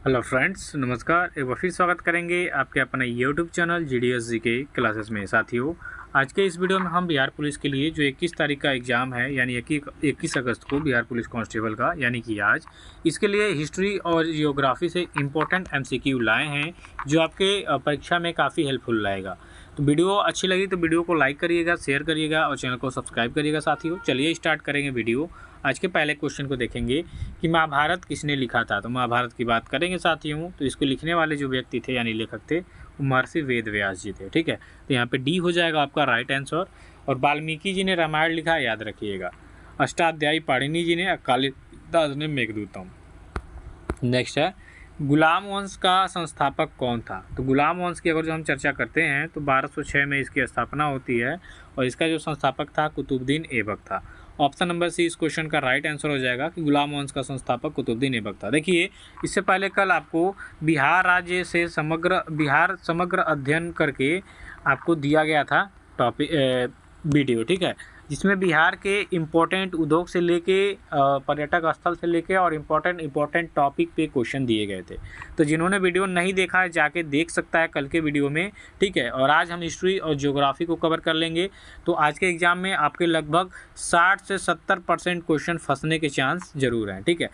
Hello friends, नमस्कार। एक बार फिर स्वागत करेंगे आपके अपने यूट्यूब चैनल GDS के क्लासेस में। साथियों, आज के इस वीडियो में हम बिहार पुलिस के लिए जो 21 तारीख का एग्ज़ाम है, यानी 21 अगस्त को बिहार पुलिस कांस्टेबल का, यानी कि आज, इसके लिए हिस्ट्री और जियोग्राफी से इम्पोर्टेंट MCQ लाए हैं जो आपके परीक्षा में काफ़ी हेल्पफुल रहेगा। तो वीडियो अच्छी लगी तो वीडियो को लाइक करिएगा, शेयर करिएगा और चैनल को सब्सक्राइब करिएगा। साथियों, चलिए स्टार्ट करेंगे वीडियो। आज के पहले क्वेश्चन को देखेंगे कि महाभारत किसने लिखा था। तो महाभारत की बात करेंगे साथियों, तो इसको लिखने वाले जो व्यक्ति थे यानी लेखक थे, वो महर्षि वेद व्यास जी थे। ठीक है, तो यहाँ पे डी हो जाएगा आपका राइट आंसर। और वाल्मीकि जी ने रामायण लिखा, याद रखिएगा। अष्टाध्यायी पाणिनि जी ने, कालिदास ने मेघदूतम। नेक्स्ट है, गुलाम वंश का संस्थापक कौन था। तो गुलाम वंश की अगर जो हम चर्चा करते हैं तो 1206 में इसकी स्थापना होती है और इसका जो संस्थापक था कुतुबुद्दीन ऐबक था। ऑप्शन नंबर सी इस क्वेश्चन का राइट आंसर हो जाएगा कि गुलाम वंश का संस्थापक कुतुबुद्दीन ऐबक था। देखिए, इससे पहले कल आपको बिहार राज्य से समग्र अध्ययन करके आपको दिया गया था टॉपिक वीडियो। ठीक है, जिसमें बिहार के इम्पोर्टेंट उद्योग से लेके पर्यटक स्थल से लेके और इम्पोर्टेंट टॉपिक पे क्वेश्चन दिए गए थे। तो जिन्होंने वीडियो नहीं देखा है जाके देख सकता है कल के वीडियो में। ठीक है, और आज हम हिस्ट्री और ज्योग्राफी को कवर कर लेंगे। तो आज के एग्जाम में आपके लगभग 60 से 70% क्वेश्चन फंसने के चांस जरूर हैं। ठीक है,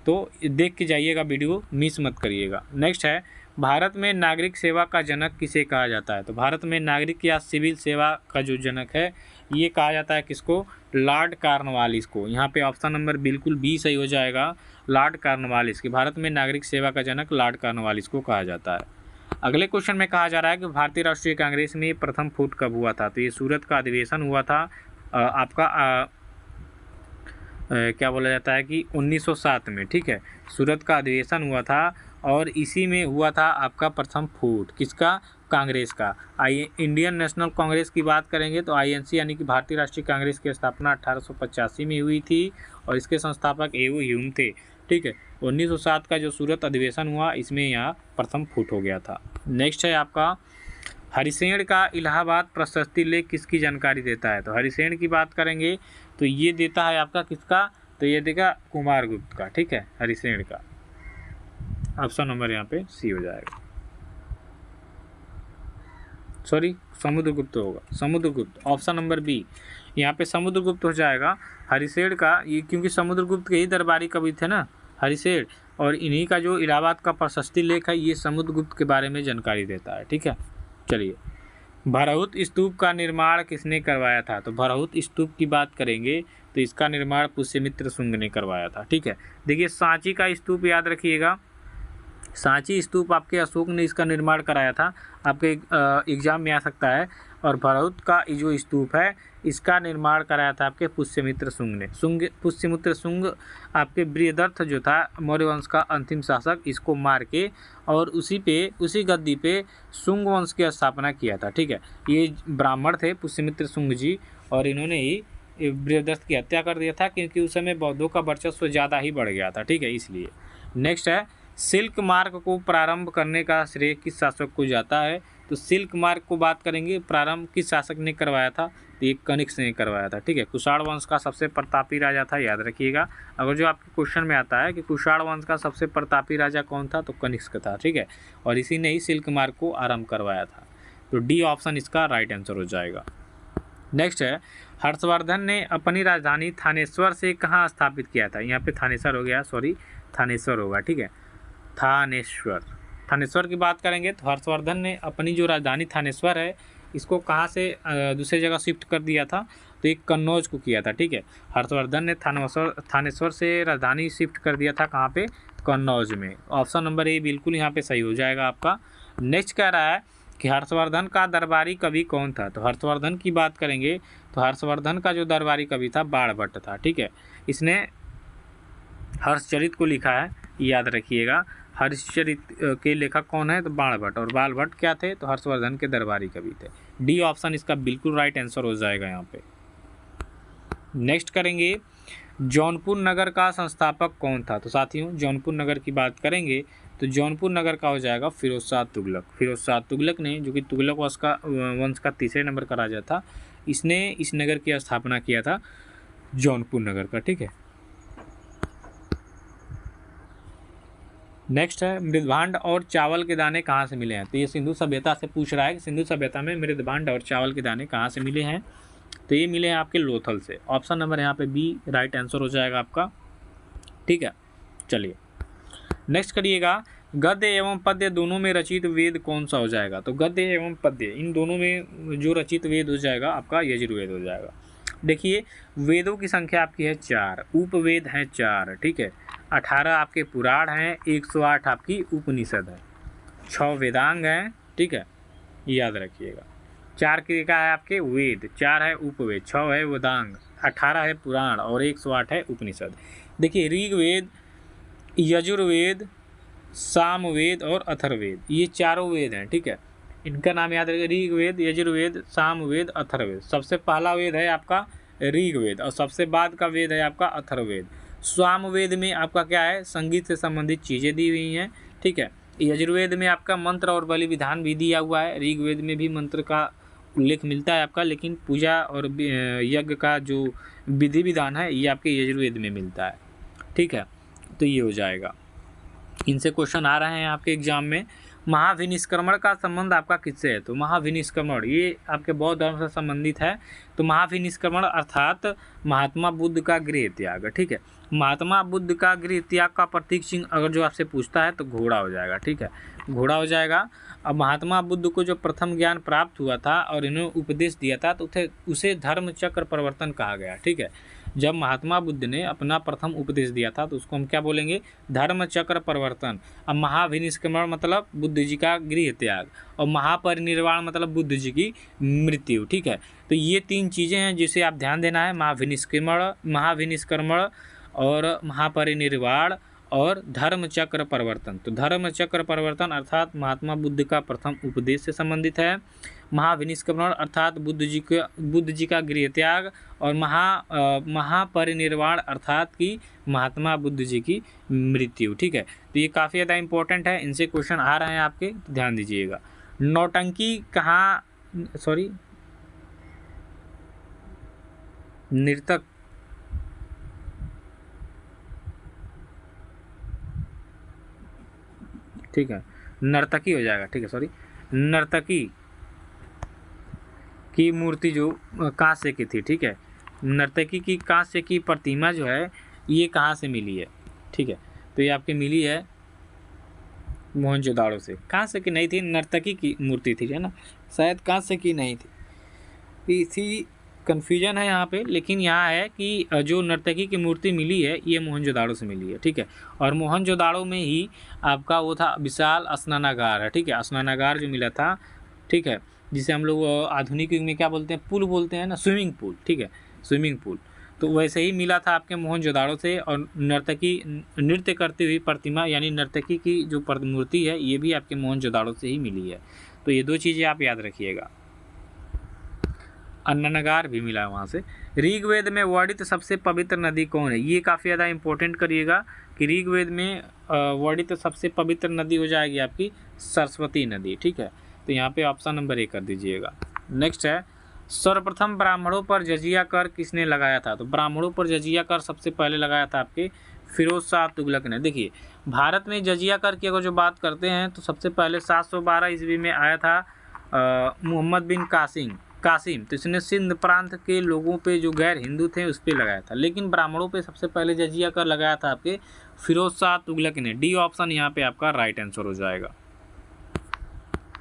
तो देख के जाइएगा वीडियो, मिस मत करिएगा। नेक्स्ट है, भारत में नागरिक सेवा का जनक किसे कहा जाता है। तो भारत में नागरिक या सिविल सेवा का जो जनक है ये कहा जाता है किसको, लॉर्ड कॉर्नवालिस को। यहाँ पे ऑप्शन नंबर बिल्कुल बी सही हो जाएगा, लॉर्ड कॉर्नवालिस की। भारत में नागरिक सेवा का जनक लॉर्ड कॉर्नवालिस को कहा जाता है। अगले क्वेश्चन में कहा जा रहा है कि भारतीय राष्ट्रीय कांग्रेस में प्रथम फूट कब हुआ था। तो ये सूरत का अधिवेशन हुआ था आपका क्या बोला जाता है कि 1907 में। ठीक है, सूरत का अधिवेशन हुआ था और इसी में हुआ था आपका प्रथम फूट किसका, कांग्रेस का। इंडियन नेशनल कांग्रेस की बात करेंगे तो INC यानी कि भारतीय राष्ट्रीय कांग्रेस की स्थापना 1885 में हुई थी और इसके संस्थापक A.O. ह्यूम थे। ठीक है, 1907 का जो सूरत अधिवेशन हुआ इसमें यहाँ प्रथम फूट हो गया था। नेक्स्ट है आपका, हरिसेन का इलाहाबाद प्रशस्ति लेख किसकी जानकारी देता है। तो हरिसेन की बात करेंगे तो ये देता है आपका किसका, तो ये देगा कुमारगुप्त का। ठीक है, हरिसेन का। ऑप्शन नंबर यहाँ पे सी हो जाएगा, सॉरी समुद्रगुप्त होगा, समुद्रगुप्त। ऑप्शन नंबर बी यहाँ पे समुद्रगुप्त हो जाएगा हरिसेन का, ये क्योंकि समुद्रगुप्त के ही दरबारी कवि थे ना हरिसेन, और इन्हीं का जो इलाहाबाद का प्रशस्ति लेख है ये समुद्रगुप्त के बारे में जानकारी देता है। ठीक है, चलिए, भरहुत स्तूप का निर्माण किसने करवाया था। तो भरहुत स्तूप की बात करेंगे तो इसका निर्माण पुष्यमित्र शुंग ने करवाया था। ठीक है, देखिए सांची का स्तूप याद रखिएगा, सांची स्तूप आपके अशोक ने इसका निर्माण कराया था, आपके एग्जाम में आ सकता है। और भरहुत का जो स्तूप है इसका निर्माण कराया था आपके पुष्यमित्र शुंग ने। पुष्यमित्र शुंग आपके बृहदर्थ जो था मौर्य वंश का अंतिम शासक, इसको मार के और उसी गद्दी पे शुंग वंश की स्थापना किया था। ठीक है, ये ब्राह्मण थे पुष्यमित्र शुंग जी और इन्होंने ही बृहदर्थ की हत्या कर दिया था क्योंकि उस समय बौद्धों का वर्चस्व ज़्यादा ही बढ़ गया था। ठीक है, इसलिए। नेक्स्ट है, सिल्क मार्ग को प्रारंभ करने का श्रेय किस शासक को जाता है। तो सिल्क मार्ग को बात करेंगे प्रारंभ किस शासक ने करवाया था, तो ये कनिष्क ने करवाया था। ठीक है, कुषाण वंश का सबसे प्रतापी राजा था, याद रखिएगा। अगर जो आपके क्वेश्चन में आता है कि कुषाण वंश का सबसे प्रतापी राजा कौन था तो कनिष्क था। ठीक है, और इसी ने ही सिल्क मार्ग को आरंभ करवाया था। तो डी ऑप्शन इसका राइट आंसर हो जाएगा। नेक्स्ट है, हर्षवर्धन ने अपनी राजधानी थानेश्वर से कहाँ स्थापित किया था। यहाँ पे थानेश्वर हो गया, सॉरी थानेश्वर होगा। ठीक है, थानेश्वर की बात करेंगे तो हर्षवर्धन ने अपनी जो राजधानी थानेश्वर है इसको कहाँ से दूसरी जगह शिफ्ट कर दिया था, तो एक कन्नौज को किया था। ठीक है, हर्षवर्धन ने थानेश्वर से राजधानी शिफ्ट कर दिया था, कहाँ पे, कन्नौज में। ऑप्शन नंबर ए बिल्कुल यहाँ पे सही हो जाएगा आपका। नेक्स्ट कह रहा है कि हर्षवर्धन का दरबारी कवि कौन था। तो हर्षवर्धन की बात करेंगे तो हर्षवर्धन का जो दरबारी कवि था बाणभट्ट था। ठीक है, इसने हर्षचरित को लिखा है, याद रखिएगा। हर्षचरित के लेखक कौन है तो बाणभट्ट, और बाणभट्ट क्या थे तो हर्षवर्धन के दरबारी कवि थे। डी ऑप्शन इसका बिल्कुल राइट आंसर हो जाएगा यहाँ पे। नेक्स्ट करेंगे, जौनपुर नगर का संस्थापक कौन था। तो साथियों, जौनपुर नगर की बात करेंगे तो जौनपुर नगर का हो जाएगा फिरोज शाह तुगलक। फिरोज शाह तुगलक ने, जो कि तुगलक वंश का तीसरे नंबर का राजा था, इसने इस नगर की स्थापना किया था, जौनपुर नगर का। ठीक है, नेक्स्ट है मृदभांड और चावल के दाने कहाँ से मिले हैं। तो ये सिंधु सभ्यता से पूछ रहा है कि सिंधु सभ्यता में मृदभांड और चावल के दाने कहाँ से मिले हैं। तो ये मिले हैं आपके लोथल से। ऑप्शन नंबर यहाँ पे बी राइट आंसर हो जाएगा आपका। ठीक है, चलिए नेक्स्ट करिएगा, गद्य एवं पद्य दोनों में रचित वेद कौन सा हो जाएगा। तो गद्य एवं पद्य इन दोनों में जो रचित वेद हो जाएगा आपका यजुर्वेद हो जाएगा। देखिए वेदों की संख्या आपकी है 4, उपवेद हैं 4, ठीक है, 18 आपके पुराण हैं, 108 आपकी उपनिषद है, 6 वेदांग हैं, ठीक है, याद रखिएगा। 4 के क्या है आपके वेद, 4 है उपवेद, 6 है वेदांग, 18 है पुराण और 108 है उपनिषद। देखिए ऋग्वेद, यजुर्वेद, सामवेद और अथर्ववेद ये चारों वेद हैं, ठीक है, इनका नाम याद रखिए, ऋग्वेद, यजुर्वेद, सामवेद, अथर्ववेद। सबसे पहला वेद है आपका ऋग्वेद और सबसे बाद का वेद है आपका अथर्ववेद। सामवेद में आपका क्या है, संगीत से संबंधित चीज़ें दी हुई हैं, ठीक है। यजुर्वेद में आपका मंत्र और बलि विधान भी दिया हुआ है। ऋग्वेद में भी मंत्र का उल्लेख मिलता है आपका, लेकिन पूजा और यज्ञ का जो विधि विधान है ये आपके यजुर्वेद में मिलता है, ठीक है। तो ये हो जाएगा, इनसे क्वेश्चन आ रहे हैं आपके एग्जाम में। महाविनिष्क्रमण का संबंध आपका किससे है। तो महाविनिष्क्रमण ये आपके बौद्ध धर्म से संबंधित है। तो महाविनिष्क्रमण अर्थात महात्मा बुद्ध का गृह त्याग, ठीक है। महात्मा बुद्ध का गृह त्याग का प्रतीक चिन्ह अगर जो आपसे पूछता है तो घोड़ा हो जाएगा, ठीक है, घोड़ा हो जाएगा। अब महात्मा बुद्ध को जो प्रथम ज्ञान प्राप्त हुआ था और इन्होंने उपदेश दिया था तो उसे धर्म चक्र परिवर्तन कहा गया, ठीक है। जब महात्मा बुद्ध ने अपना प्रथम उपदेश दिया था तो उसको हम क्या बोलेंगे, धर्म चक्र परिवर्तन। अब महाविनिष्क्रमण मतलब बुद्ध जी का गृह त्याग और महापरिनिर्वाण मतलब बुद्ध जी की मृत्यु, ठीक है। तो ये 3 चीज़ें हैं जिसे आप ध्यान देना है, महाविनिष्क्रमण और महापरिनिर्वाण और धर्म चक्र परिवर्तन। तो धर्म चक्र परिवर्तन अर्थात महात्मा बुद्ध का प्रथम उपदेश से संबंधित है। महाविनिष्क्रमण अर्थात बुद्ध जी का गृह त्याग और महापरिनिर्वाण अर्थात कि महात्मा बुद्ध जी की मृत्यु, ठीक है। तो ये काफ़ी ज़्यादा इंपॉर्टेंट है, इनसे क्वेश्चन आ रहे हैं आपके, तो ध्यान दीजिएगा। नौटंकी कहाँ, सॉरी नर्तक, ठीक है, नर्तकी हो जाएगा, ठीक है, सॉरी नर्तकी की मूर्ति जो कांस्य की थी, ठीक है, नर्तकी की कांस्य की प्रतिमा जो है ये कहाँ से मिली है, ठीक है। तो ये आपके मिली है मोहनजोदाड़ो से। कांस्य की नहीं थी, नर्तकी की मूर्ति थी, है ना, शायद कांस्य की नहीं थी, इसी कन्फ्यूजन है यहाँ पे। लेकिन यहाँ है कि जो नर्तकी की मूर्ति मिली है ये मोहनजोदाड़ो से मिली है, ठीक है। और मोहनजोदाड़ो में ही आपका वो था विशाल स्नानागार है, ठीक है, स्नानागार जो मिला था, ठीक है, जिसे हम लोग आधुनिक युग में क्या बोलते हैं, पूल बोलते हैं ना, स्विमिंग पूल, ठीक है, स्विमिंग पूल। तो वैसे ही मिला था आपके मोहनजोदाड़ो से। और नर्तकी नृत्य करती हुई प्रतिमा यानी नर्तकी की जो मूर्ति है ये भी आपके मोहनजोदाड़ो से ही मिली है। तो ये 2 चीज़ें आप याद रखिएगा। अन्ननगार भी मिला है वहाँ से। ऋग्वेद में वर्णित सबसे पवित्र नदी कौन है, ये काफ़ी ज़्यादा इंपॉर्टेंट करिएगा कि ऋग्वेद में वर्णित सबसे पवित्र नदी हो जाएगी आपकी सरस्वती नदी, ठीक है। तो यहाँ पे ऑप्शन नंबर 1 कर दीजिएगा। नेक्स्ट है, सर्वप्रथम ब्राह्मणों पर जजिया कर किसने लगाया था। तो ब्राह्मणों पर जजिया कर सबसे पहले लगाया था आपके फिरोज शाह तुगलक ने। देखिए भारत में जजिया कर की अगर जो बात करते हैं तो सबसे पहले 712 ईस्वी में आया था मोहम्मद बिन कासिम। तो इसने सिंध प्रांत के लोगों पे जो गैर हिंदू थे उस पर लगाया था। लेकिन ब्राह्मणों पे सबसे पहले जजिया कर लगाया था आपके फिरोज शाह तुगलक ने। डी ऑप्शन यहाँ पे आपका राइट आंसर हो जाएगा।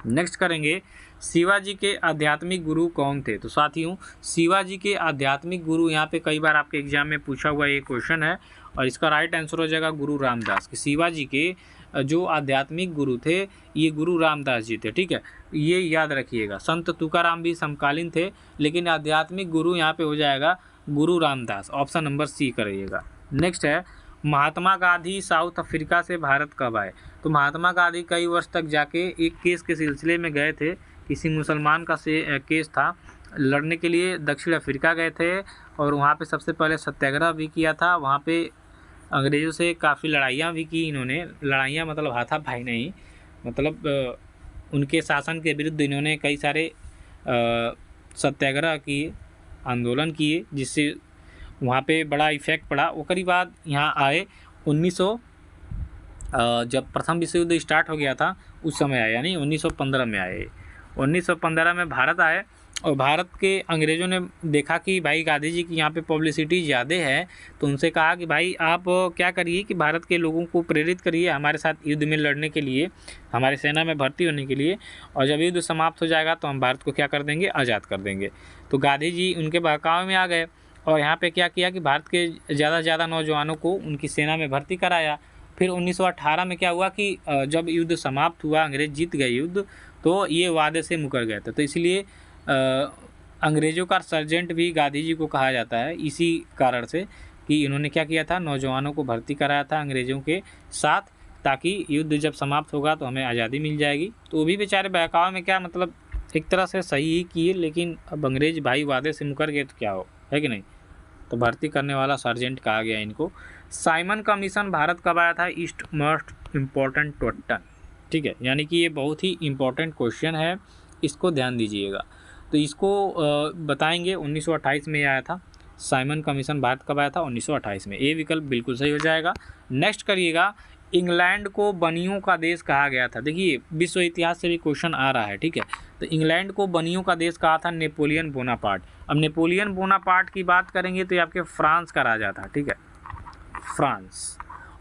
नेक्स्ट करेंगे, शिवाजी के आध्यात्मिक गुरु कौन थे। तो साथियों शिवाजी के आध्यात्मिक गुरु यहाँ पे कई बार आपके एग्जाम में पूछा हुआ ये क्वेश्चन है और इसका राइट आंसर हो जाएगा गुरु रामदास। कि शिवाजी के जो आध्यात्मिक गुरु थे ये गुरु रामदास जी थे, ठीक है, ये याद रखिएगा। संत तुकाराम भी समकालीन थे लेकिन आध्यात्मिक गुरु यहाँ पे हो जाएगा गुरु रामदास। ऑप्शन नंबर सी करिएगा। नेक्स्ट है, महात्मा गांधी साउथ अफ्रीका से भारत कब आए। तो महात्मा गांधी कई वर्ष तक जाके एक केस के सिलसिले में गए थे, किसी मुसलमान का केस था, लड़ने के लिए दक्षिण अफ्रीका गए थे और वहाँ पे सबसे पहले सत्याग्रह भी किया था। वहाँ पे अंग्रेज़ों से काफ़ी लड़ाइयाँ भी की इन्होंने। लड़ाइयाँ मतलब हाथापाई नहीं, मतलब उनके शासन के विरुद्ध इन्होंने कई सारे सत्याग्रह किए, आंदोलन किए, जिससे वहाँ पे बड़ा इफेक्ट पड़ा। उसके बाद यहाँ आए जब प्रथम विश्व युद्ध स्टार्ट हो गया था उस समय आए, यानी 1915 में आए। 1915 में भारत आए और भारत के अंग्रेज़ों ने देखा कि भाई गांधी जी की यहाँ पे पब्लिसिटी ज़्यादा है, तो उनसे कहा कि भाई आप क्या करिए कि भारत के लोगों को प्रेरित करिए हमारे साथ युद्ध में लड़ने के लिए, हमारे सेना में भर्ती होने के लिए, और जब युद्ध समाप्त हो जाएगा तो हम भारत को क्या कर देंगे, आज़ाद कर देंगे। तो गांधी जी उनके बहकावे में आ गए और यहाँ पे क्या किया कि भारत के ज़्यादा से ज़्यादा नौजवानों को उनकी सेना में भर्ती कराया। फिर 1918 में क्या हुआ कि जब युद्ध समाप्त हुआ, अंग्रेज जीत गए युद्ध, तो ये वादे से मुकर गए थे। तो इसलिए अंग्रेज़ों का सर्जेंट भी गांधी जी को कहा जाता है, इसी कारण से कि इन्होंने क्या किया था, नौजवानों को भर्ती कराया था अंग्रेज़ों के साथ, ताकि युद्ध जब समाप्त होगा तो हमें आज़ादी मिल जाएगी। तो वो भी बेचारे बहकावे में क्या, मतलब एक तरह से सही ही किए, लेकिन अब अंग्रेज भाई वादे से मुकर गए तो क्या हो, है कि नहीं। तो भर्ती करने वाला सर्जेंट कहा गया इनको। साइमन कमीशन भारत कब आया था, ईस्ट मोस्ट इम्पॉर्टेंट क्वेश्चन, ठीक है, यानी कि ये बहुत ही इम्पोर्टेंट क्वेश्चन है, इसको ध्यान दीजिएगा। तो इसको बताएंगे 1928 में आया था। साइमन कमीशन भारत कब आया था, 1928 में। ये विकल्प बिल्कुल सही हो जाएगा। नेक्स्ट करिएगा, इंग्लैंड को बनियों का देश कहा गया था। देखिए विश्व इतिहास से भी क्वेश्चन आ रहा है, ठीक है। तो इंग्लैंड को बनियों का देश कहा था नेपोलियन बोनापार्ट। अब नेपोलियन बोनापार्ट की बात करेंगे तो ये आपके फ्रांस का राजा था, ठीक है, फ्रांस,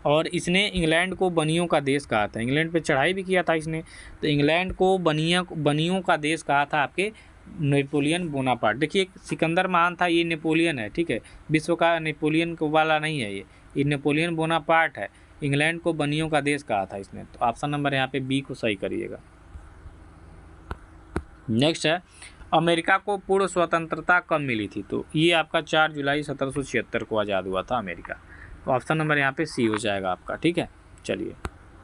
और इसने इंग्लैंड को बनियों का देश कहा था। इंग्लैंड पे चढ़ाई भी किया था इसने, तो इंग्लैंड को बनियों का देश कहा था आपके नेपोलियन बोनापार्ट। देखिए सिकंदर महान था, ये नेपोलियन है, ठीक है, विश्व का नेपोलियन वाला नहीं है, ये नेपोलियन बोनापार्ट है। इंग्लैंड को बनियों का देश कहा था इसने। तो ऑप्शन नंबर यहाँ पे बी को सही करिएगा। नेक्स्ट है, अमेरिका को पूर्ण स्वतंत्रता कब मिली थी। तो ये आपका 4 जुलाई 1776 को आज़ाद हुआ था अमेरिका। तो ऑप्शन नंबर यहाँ पे सी हो जाएगा आपका, ठीक है। चलिए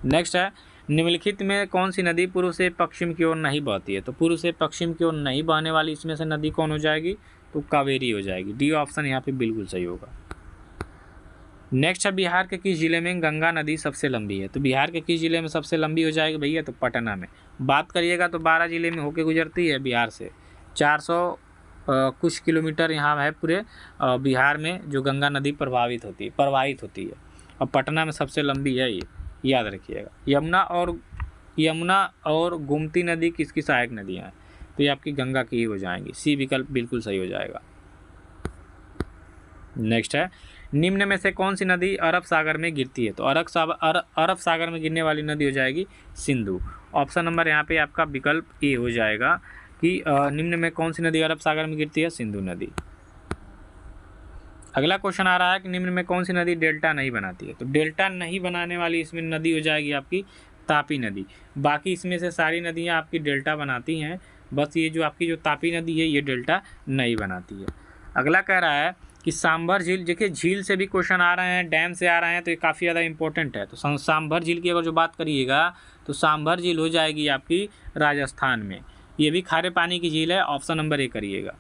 नेक्स्ट है, निम्नलिखित में कौन सी नदी पूर्व से पश्चिम की ओर नहीं बहती है। तो पूर्व से पश्चिम की ओर नहीं बहने वाली इसमें से नदी कौन हो जाएगी, तो कावेरी हो जाएगी। डी ऑप्शन यहाँ पे बिल्कुल सही होगा। नेक्स्ट है, बिहार के किस जिले में गंगा नदी सबसे लंबी है। तो बिहार के किस जिले में सबसे लंबी हो जाएगी भैया, तो पटना में। बात करिएगा तो 12 जिले में होके गुजरती है बिहार से। 400 कुछ किलोमीटर यहाँ है पूरे बिहार में जो गंगा नदी प्रवाहित होती है, और पटना में सबसे लंबी है ये, याद रखिएगा। यमुना और गोमती नदी किसकी सहायक नदियाँ हैं, तो ये आपकी गंगा की ही हो जाएंगी। सी विकल्प बिल्कुल सही हो जाएगा। नेक्स्ट है, निम्न में से कौन सी नदी अरब सागर में गिरती है। तो अरब सागर में गिरने वाली नदी हो जाएगी सिंधु। ऑप्शन नंबर यहाँ पे आपका विकल्प ए हो जाएगा कि निम्न में कौन सी नदी अरब सागर में गिरती है, सिंधु नदी। अगला क्वेश्चन आ रहा है कि निम्न में कौन सी नदी डेल्टा नहीं बनाती है। तो डेल्टा नहीं बनाने वाली इसमें नदी हो जाएगी आपकी तापी नदी। बाकी इसमें से सारी नदियाँ आपकी डेल्टा बनाती हैं, बस ये जो आपकी जो तापी नदी है ये डेल्टा नहीं बनाती है। अगला कह रहा है कि सांभर झील, देखिए झील से भी क्वेश्चन आ रहे हैं, डैम से आ रहे हैं, तो ये काफ़ी ज़्यादा इंपॉर्टेंट है। तो सांभर झील की अगर जो बात करिएगा तो सांभर झील हो जाएगी आपकी राजस्थान में। ये भी खारे पानी की झील है, ऑप्शन नंबर ए करिएगा।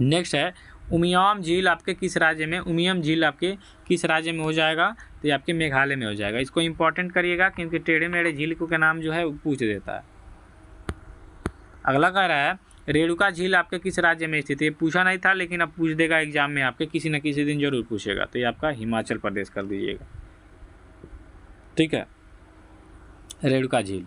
नेक्स्ट है, उमियम झील आपके किस राज्य में, उमियम झील आपके किस राज्य में हो जाएगा, तो ये आपके मेघालय में हो जाएगा। इसको इंपॉर्टेंट करिएगा क्योंकि टेढ़े मेढ़े झील को का नाम जो है वो पूछ देता है। अगला कह रहा है, रेणुका झील आपके किस राज्य में स्थित है। ये पूछा नहीं था लेकिन अब पूछ देगा एग्जाम में, आपके किसी न किसी दिन जरूर पूछेगा। तो ये आपका हिमाचल प्रदेश कर दीजिएगा, ठीक है, रेणुका झील।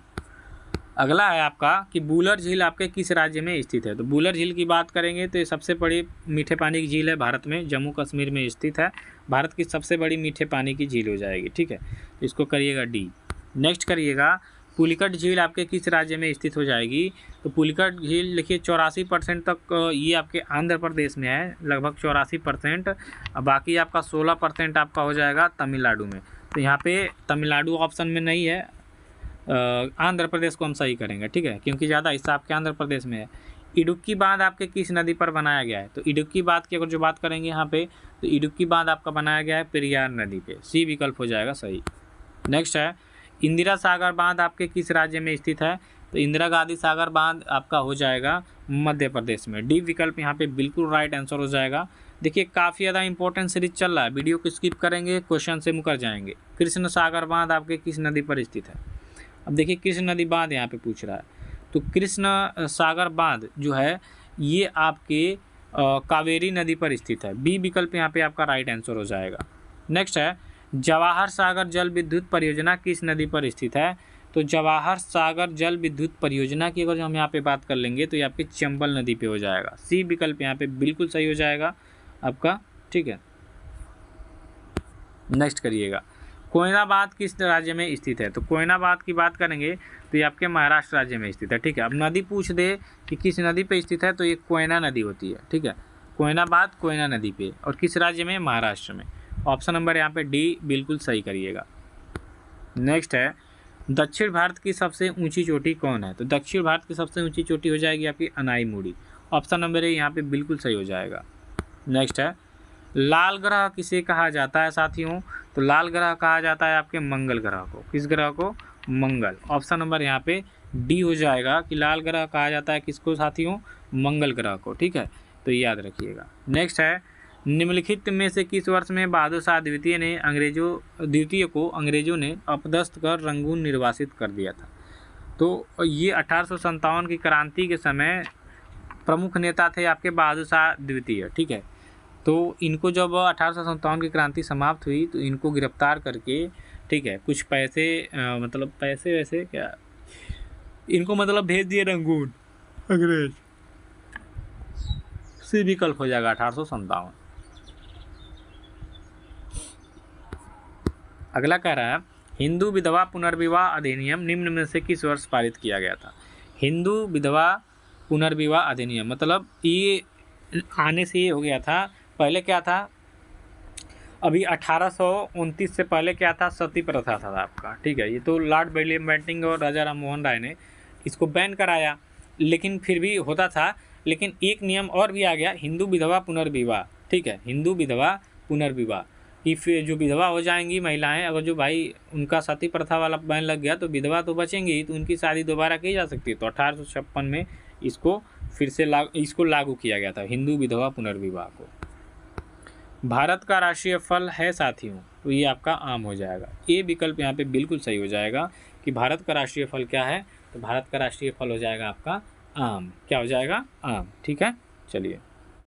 अगला है आपका कि बूलर झील आपके किस राज्य में स्थित है। तो बूलर झील की बात करेंगे तो ये सबसे बड़ी मीठे पानी की झील है भारत में, जम्मू कश्मीर में स्थित है। भारत की सबसे बड़ी मीठे पानी की झील हो जाएगी, ठीक है, इसको करिएगा डी। नेक्स्ट करिएगा, पुलिकट झील आपके किस राज्य में स्थित हो जाएगी। तो पुलिकट झील देखिए 84% तक ये आपके आंध्र प्रदेश में है, लगभग 84%। बाकी आपका 16% आपका हो जाएगा तमिलनाडु में। तो यहाँ पे तमिलनाडु ऑप्शन में नहीं है, आंध्र प्रदेश को हम सही करेंगे, ठीक है, क्योंकि ज़्यादा हिस्सा आपके आंध्र प्रदेश में है। इडुक्की बांध आपके किस नदी पर बनाया गया है। तो इडुक्की बांध की अगर जो बात करेंगे यहाँ पे, तो इडुक्की बांध आपका बनाया गया है पेरियार नदी पे। सी विकल्प हो जाएगा सही। नेक्स्ट है, इंदिरा सागर बांध आपके किस राज्य में स्थित है। तो इंदिरा गांधी सागर बांध आपका हो जाएगा मध्य प्रदेश में। डी विकल्प यहाँ पे बिल्कुल राइट आंसर हो जाएगा। देखिए काफ़ी ज़्यादा इंपॉर्टेंट सीरीज चल रहा है, वीडियो को स्किप करेंगे क्वेश्चन से मुकर जाएंगे। कृष्ण सागर बांध आपके किस नदी पर स्थित है। अब देखिए कृष्ण नदी बांध यहाँ पे पूछ रहा है, तो कृष्ण सागर बांध जो है ये आपके कावेरी नदी पर स्थित है। बी विकल्प यहाँ पे आपका राइट आंसर हो जाएगा। नेक्स्ट है, जवाहर सागर जल विद्युत परियोजना किस नदी पर स्थित है? तो जवाहर सागर जल विद्युत परियोजना की अगर हम यहाँ पे बात कर लेंगे तो ये आपकी चंबल नदी पे हो जाएगा। सी विकल्प यहाँ पे बिल्कुल सही हो जाएगा आपका, ठीक है। नेक्स्ट करिएगा, कोयनाबाद किस राज्य में स्थित है? तो कोयनाबाद की बात करेंगे तो ये आपके महाराष्ट्र राज्य में स्थित है, ठीक है। अब नदी पूछ दे कि किस नदी पे स्थित है, तो ये कोयना नदी होती है, ठीक है। कोयनाबाद कोयना नदी पे, और किस राज्य में? महाराष्ट्र में। ऑप्शन नंबर यहाँ पे डी बिल्कुल सही करिएगा। नेक्स्ट है, दक्षिण भारत की सबसे ऊंची चोटी कौन है? तो दक्षिण भारत की सबसे ऊंची चोटी हो जाएगी आपकी अनाईमुड़ी। ऑप्शन नंबर ए यहाँ पे बिल्कुल सही हो जाएगा। नेक्स्ट है, लाल ग्रह किसे कहा जाता है साथियों? तो लाल ग्रह कहा जाता है आपके मंगल ग्रह को। किस ग्रह को? मंगल। ऑप्शन नंबर यहाँ पे डी हो जाएगा कि लाल ग्रह कहा जाता है किसको साथियों? मंगल ग्रह को, ठीक है, तो याद रखिएगा। नेक्स्ट है, निम्नलिखित में से किस वर्ष में बहादुर शाह द्वितीय को अंग्रेजों ने अपदस्थ कर रंगून निर्वासित कर दिया था? तो ये 1857 की क्रांति के समय प्रमुख नेता थे आपके बहादुर शाह द्वितीय, ठीक है। तो इनको जब 1857 की क्रांति समाप्त हुई तो इनको गिरफ्तार करके, ठीक है, कुछ पैसे मतलब पैसे वैसे क्या, इनको मतलब भेज दिए रंगून अंग्रेज। सी विकल्प हो जाएगा 1857। अगला कह रहा है, हिंदू विधवा पुनर्विवाह अधिनियम निम्न में से किस वर्ष पारित किया गया था? हिंदू विधवा पुनर्विवाह अधिनियम मतलब ये आने से ये हो गया था, पहले क्या था, अभी 1829 से पहले क्या था? सती प्रथा था आपका, ठीक है। ये तो लॉर्ड विलियम बेंटिंक और राजा राम मोहन राय ने इसको बैन कराया, लेकिन फिर भी होता था। लेकिन एक नियम और भी आ गया, हिंदू विधवा पुनर्विवाह, ठीक है। हिंदू विधवा पुनर्विवाह कि फिर जो विधवा हो जाएंगी महिलाएं, अगर जो भाई उनका सती प्रथा वाला बैन लग गया तो विधवा तो बचेंगी, तो उनकी शादी दोबारा की जा सकती है। तो 1856 में इसको फिर से लागू किया गया था, हिंदू विधवा पुनर्विवाह को। भारत का राष्ट्रीय फल है साथियों, तो ये आपका आम हो जाएगा। ए विकल्प यहाँ पे बिल्कुल सही हो जाएगा कि भारत का राष्ट्रीय फल क्या है? तो भारत का राष्ट्रीय फल हो जाएगा आपका आम। क्या हो जाएगा? आम, ठीक है। चलिए।